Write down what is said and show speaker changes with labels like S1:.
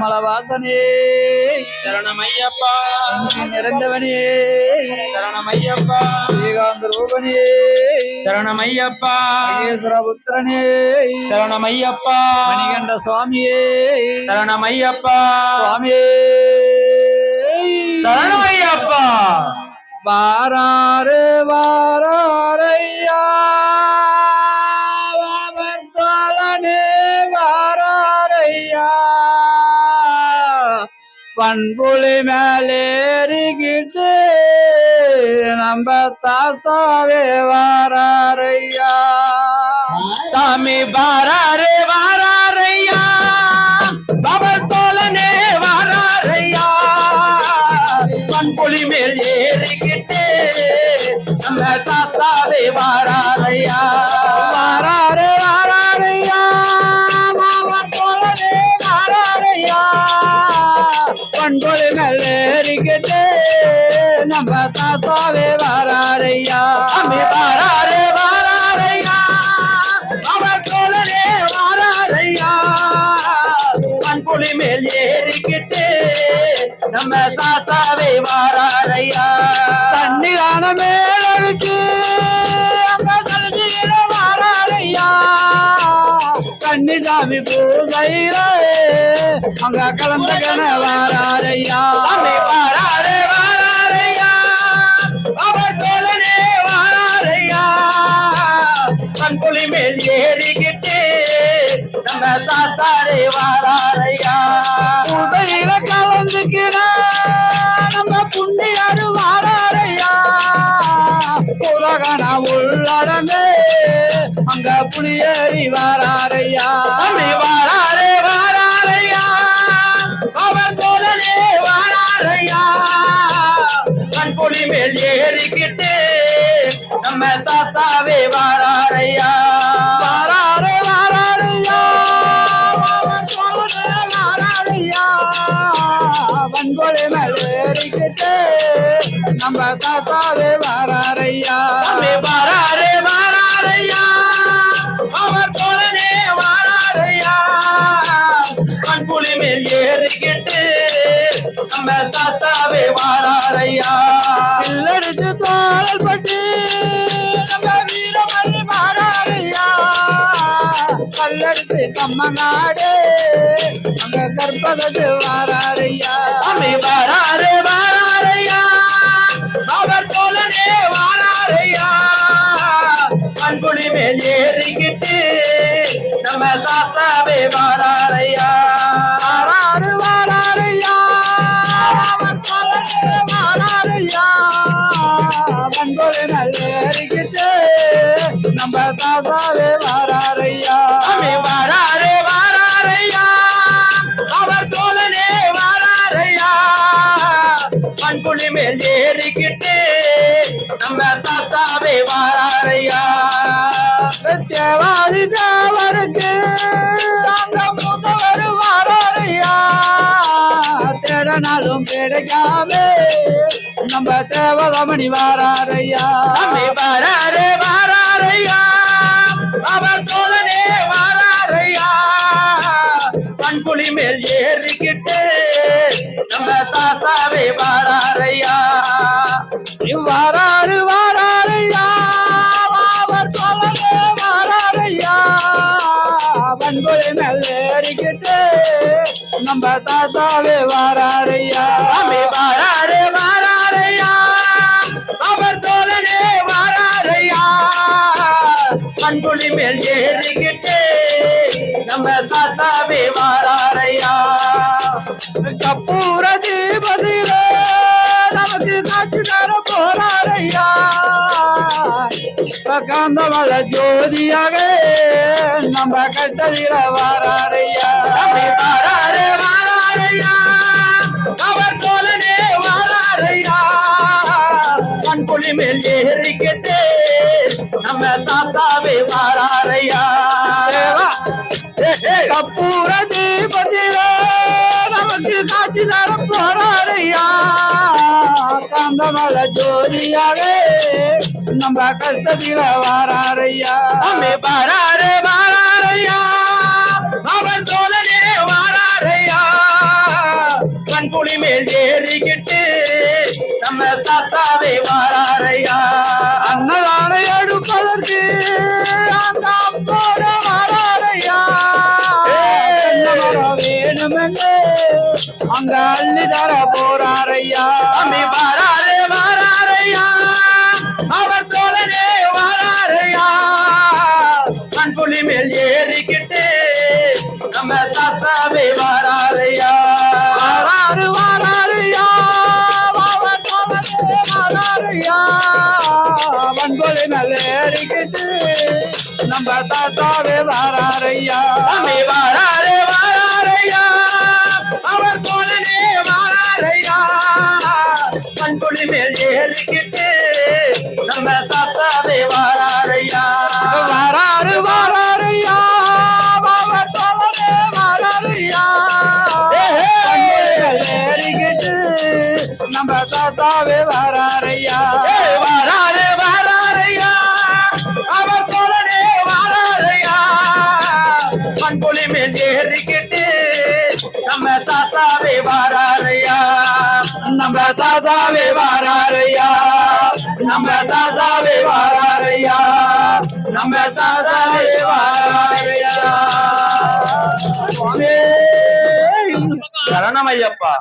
S1: கமல வாசனே
S2: சரணமையப்பா
S1: நிறைந்தவனே
S2: சரணமையப்பா
S1: ஏகாந்த ரூபனே
S2: சரணமையப்பா
S1: புத்திரனே
S2: சரணமையப்பா
S1: மணிகண்ட சுவாமியே
S2: சரணமையப்பா
S1: சுவாமியே
S2: சரணமையப்பா
S1: வாராறு வாரையா தோழனே வாரையா பண்புலி மேலேறிக்கிட்டு நம்ம தாத்தாவே வாரையா
S2: சாமி வாராரே வாராரையா பவர் தோழனே வாராரையா பண்புலி மேல் ஏறிக்கிட்டு நம்ம தாத்தாவே வாராரையா
S1: வாராரு வாரையா மாவன் தோழனே வாரையா பண்புலி மேலேறிக்கிட்டு நம்ம தாத்தாவே வாரையா
S2: சாமி வாராரே வாராரையா அவர் தோழனே வாராரையா பண்புலி மேல் ஏறிக்கிட்டு நம்ம சாசாவே வாராரையா
S1: தண்ணிரான மேலருக்கு அந்த கல்வியில வாரையா கன்னிசாமி பூஜையில அங்க கலந்துகன வாரையா
S2: சாமி வாராரே வாராரையா அவர் தோழனே வாராரையா பண்புலி மேல் ஏறிக்கிட்டு நம்ம சாசாரே வாராரையா
S1: பூஜையில கலந்துக்கின நம்ம புண்ணியாரு வாரையா உலகன உள்ளடமே அங்க புளியேறி வாரையா
S2: சாமி வாராரே வாராரையா அவர் தோழனே வாராரையா பண்புலி மேல் ஏறிக்கிட்டு நம்ம தாத்தாவே வாராரையா
S1: வாராரு வாரையா வாரையா வன்கொலை மேலேறிக்கிட்டு நம்ம தாத்தாவே வாரையா
S2: சாமி வாராரே வாராரையா அவர் தோழனே வாராரையா பண்புலி மேல் ஏறிக்கிட்டு நம்ம தாத்தாவே வாராரையா
S1: பில்லடிச்சு தோழல் பட்டு நம்ம வீரமணி வாரையா கல்லடிச்சு கம்மநாடு அங்க கற்பகத்து வாரையா
S2: சாமி வாராரே வாராரையா அவர் தோழனே வாராரையா பண்புலி மேல் ஏறிக்கிட்டு நம்ம தாத்தாவே வாராரையா
S1: வாராரு வாரையா அவன் தோழனே வாரையா வன்கொலை நல்லேறிக்கிட்டு நம்ம தாத்தாவே வாரையா
S2: சாமி வாராரே வாராரையா அவர் தோழனே வாராரையா பண்புலி மேல் ஏறிக்கிட்டு நம்ம தாத்தாவே வாராரையா
S1: சேவாதி தேவருக்கு அந்த முதவர் வாரையா தேடனாலும் கிடைக்காம நம்ம தேவதமணி வாரையா
S2: சாமி வாராரே வாராரையா அவர் தோழனே வாராரையா பண்புலி மேல் ஏறிக்கிட்டு நம்ம தாத்தாவே வாராரையா
S1: வாராரு வாரையா அவர் தோழனே வாரையா வன்கொலை மேலேறிக்கிட்டு நம்ம தாத்தாவே வாரையா
S2: சாமி வாராரே வாராரையா அவர் தோழனே வாராரையா பண்புலி மேல் ஏறிக்கிட்டு நம்ம தாத்தாவே வாராரையா
S1: கப்பூர தீபதியில நமக்கு காட்சி தர போறாரையா காந்தமல ஜோதியாக நம்ம கட்டதில வாரையா
S2: சாமி வாராரே வாராரையா அவர் தோழனே வாராரையா பண்புலி மேல் ஏறிக்கிட்டு நம்ம தாத்தாவே வாராரையா
S1: கப்பூர தீபதியில நமக்கு காட்சி தர போறாரையா காந்தமல ஜோதியாக நம்ம கஷ்டத்தில வாரையா
S2: சாமி வாராரே வாராரையா அவர் தோழனே வாராரையா தாத்தாவே வாராரையா
S1: அன்னதான எடுப்பதற்கு அந்த அப்போட வராரையா வேணுமென்று அங்க அள்ளி தர போறாரையா
S2: சாமி வாராரையா அவர் தோழனே வாராரையா கண்புலி மேல் ஏறிக்கிட்டு நம்ம தாத்தாவே வாராரையா
S1: வாராரையா வாராரையா வன்பொழி நல்ல ஏறிக்கிட்டு நம்ம தாத்தாவே வாராரையா
S2: சாமி வாராரையா அவர் தோழனே வாராரையா கண்புலி மேல் ஏறிக்கிட்டு நம்ம தாத்தாவே வாராரையா
S1: வாராரையா வாராரையா ஏறிக்கிட்டு நம்ம தாத்தாவே வாராரையா
S2: வாராரையா அவர் தோழனே வாராரையா கண்புலி மேல் ஏறிக்கிட்டு நம்ம தாத்தாவே வாராரையா
S1: நம்ம தாத்தாவே வாராரையா
S2: நம்ம தாத்தாவே வாராரையா நம்ம தாத்தாவே வாராரையா சரணமையப்பா